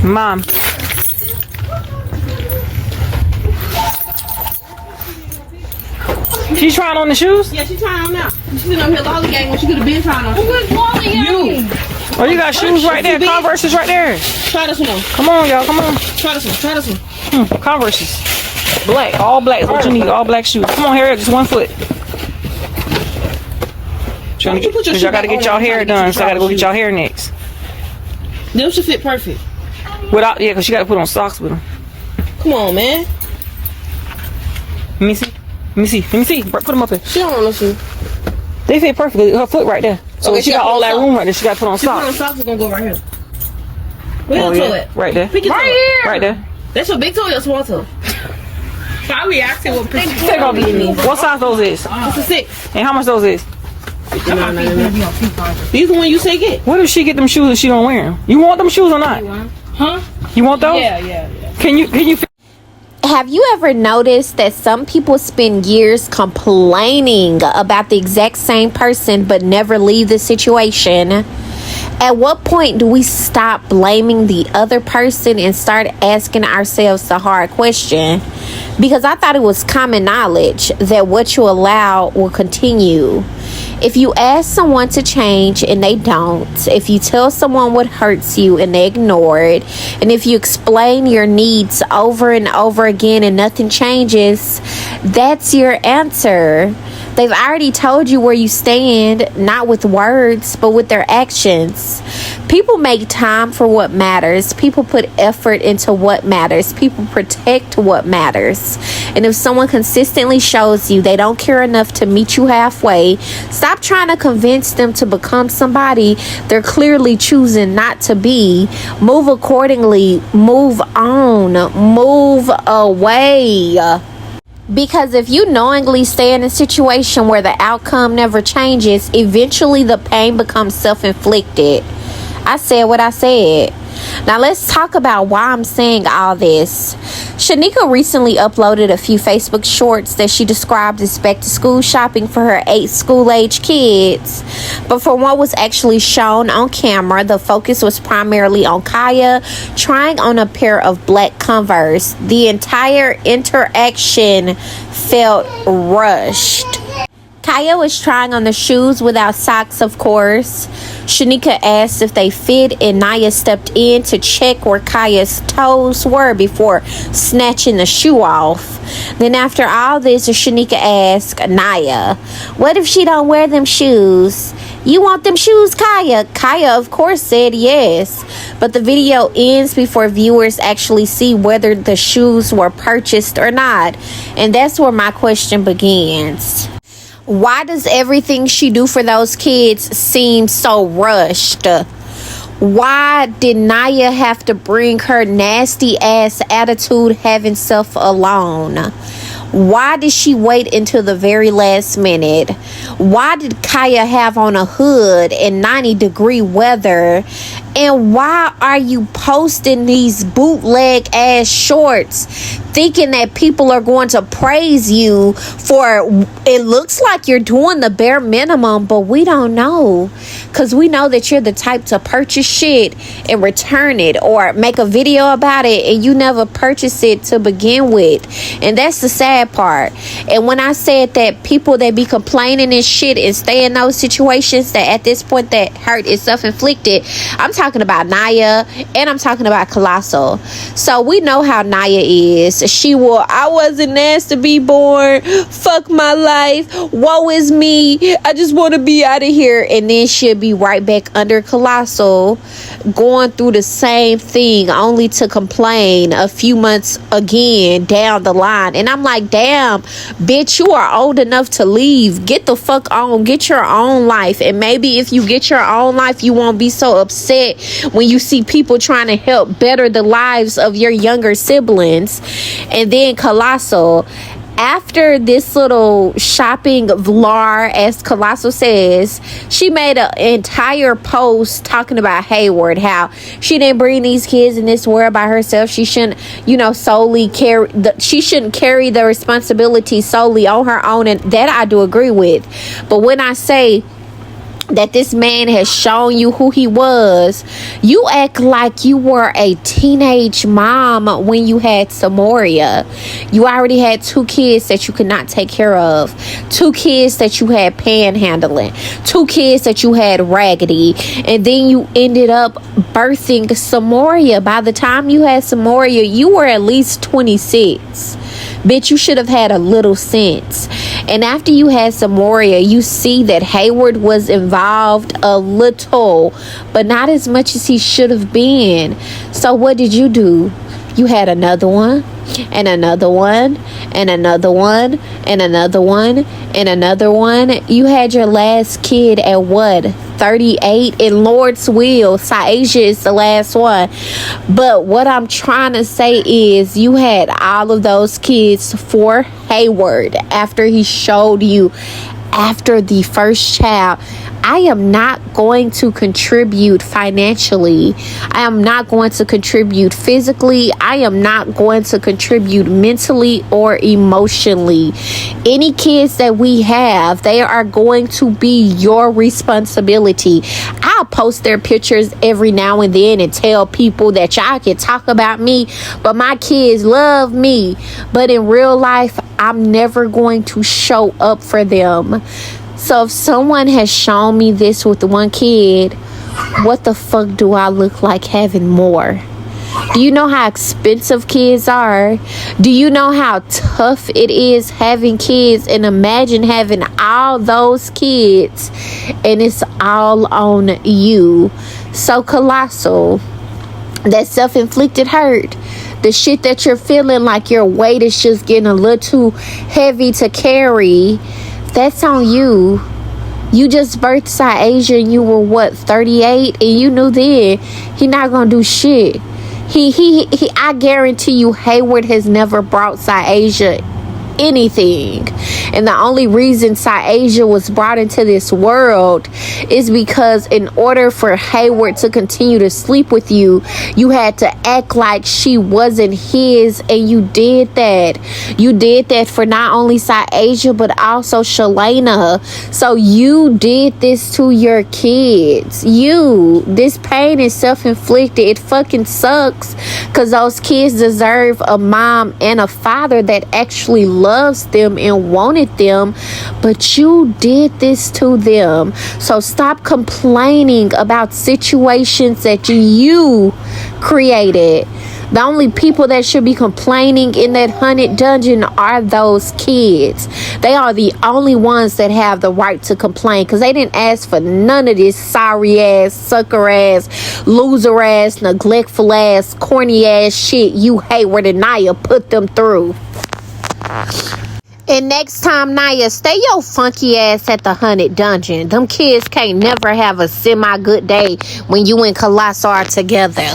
Mom. She's trying on the shoes? Yeah, she's trying on now. She's sitting up here lollygagging when she could have been trying on. Who is lollygagging? You. Oh, you got shoes right there. Converse's right there. Try this one on. Come on, y'all. Come on. Try this one. Try this one. Converse's. Black. All black is what you need. All black shoes. Come on, Harriet. Just 1 foot. Because y'all got to get y'all hair done. So I got to go get y'all hair next. Them should fit perfect. Without, yeah, because you got to put on socks with them. Come on, man. Let me see. Let me see. Let me see. Put them up there. She don't want no shoe. They fit perfectly. Her foot right there. So Okay, she got all that room right there. She got to put on She put on socks. socks is gonna go right here. Where's Oh, your toe yeah. at? Right there. Pick your Right toe. here. Right there. That's your big toe or your small toe? Why we asking what Take off these. What size those is? It's a 6. And how much those is? These the one you say get. What if she get them shoes and she don't wear them? You want them shoes or not? Huh? You want those? Yeah. Can you? Have you ever noticed that some people spend years complaining about the exact same person but never leave the situation? At what point do we stop blaming the other person and start asking ourselves the hard question? Because I thought it was common knowledge that what you allow will continue. If you ask someone to change and they don't, if you tell someone what hurts you and they ignore it, and if you explain your needs over and over again and nothing changes, that's your answer. They've already told you where you stand, not with words, but with their actions. People make time for what matters. People put effort into what matters. People protect what matters. And if someone consistently shows you they don't care enough to meet you halfway, stop trying to convince them to become somebody they're clearly choosing not to be. Move accordingly. Move on. Move away. Because if you knowingly stay in a situation where the outcome never changes, eventually the pain becomes self-inflicted. I said what I said. Now let's talk about why I'm saying all this. Shanika recently uploaded a few Facebook shorts that she described as back to school shopping for her 8 school-age kids. But for what was actually shown on camera, the focus was primarily on Kaya trying on a pair of black Converse. The entire interaction felt rushed. Kaya was trying on the shoes without socks, of course. Shanika asked if they fit, and Naya stepped in to check where Kaya's toes were before snatching the shoe off. Then after all this, Shanika asked Naya, what if she don't wear them shoes? You want them shoes, Kaya? Kaya, of course, said yes. But the video ends before viewers actually see whether the shoes were purchased or not. And that's where my question begins. Why does everything she do for those kids seem so rushed? Why did Naya have to bring her nasty ass attitude having self alone? Why did she wait until the very last minute? Why did Kaya have on a hood in 90-degree weather? And why are you posting these bootleg ass shorts thinking that people are going to praise you for it? Looks like you're doing the bare minimum, but we don't know, because we know that you're the type to purchase shit and return it or make a video about it and you never purchase it to begin with. And that's the sad part. And when I said that people that be complaining and shit and stay in those situations, that at this point that hurt is self-inflicted, I'm talking about Naya and I'm talking about Colossal. So we know how Naya is. She will, I wasn't asked to be born, fuck my life, woe is me, I just want to be out of here. And then she'll be right back under Colossal going through the same thing, only to complain a few months again down the line. And I'm like, damn, bitch, you are old enough to leave. Get the fuck on. Get your own life. And maybe if you get your own life, you won't be so upset when you see people trying to help better the lives of your younger siblings. And then Colossal, after this little shopping vlog, as Colossal says, she made an entire post talking about Hayward, how she didn't bring these kids in this world by herself. She shouldn't, solely carry she shouldn't carry the responsibility solely on her own. And that I do agree with. But when I say that this man has shown you who he was, you act like you were a teenage mom when you had Samoria. You already had 2 kids that you could not take care of, 2 kids that you had panhandling, 2 kids that you had raggedy, and then you ended up birthing Samoria. By the time you had Samoria, you were at least 26. Bitch, you should have had a little sense. And after you had Samoria, you see that Hayward was involved a little, but not as much as he should have been. So what did you do? You had another one, and another one, and another one, and another one, and another one. You had your last kid at what? 38? In Lord's will, Syasia is the last one. But what I'm trying to say is you had all of those kids for Hayward after he showed you after the first child. I am not going to contribute financially. I am not going to contribute physically. I am not going to contribute mentally or emotionally. Any kids that we have, they are going to be your responsibility. I'll post their pictures every now and then and tell people that y'all can talk about me, but my kids love me. But in real life, I'm never going to show up for them. So if someone has shown me this with 1 kid, what the fuck do I look like having more? Do you know how expensive kids are? Do you know how tough it is having kids? And imagine having all those kids and it's all on you. So colossal. That self-inflicted hurt, the shit that you're feeling like your weight is just getting a little too heavy to carry, that's on you. You just birthed Syasia and you were what, 38? And you knew then he not gonna do shit. He I guarantee you Hayward has never brought Syasia anything. And the only reason Syasia was brought into this world is because in order for Hayward to continue to sleep with you, you had to act like she wasn't his, and you did that. You did that for not only Syasia but also Shalana. So you did this to your kids. This pain is self-inflicted. It fucking sucks because those kids deserve a mom and a father that actually loves them and wanted them, but you did this to them. So stop complaining about situations that you created. The only people that should be complaining in that haunted dungeon are those kids. They are the only ones that have the right to complain because they didn't ask for none of this sorry ass, sucker ass, loser ass, neglectful ass, corny ass shit you Hayward and Naya put them through. And next time, Naya, stay your funky ass at the haunted dungeon. Them kids can't never have a semi-good day when you and Colossal are together.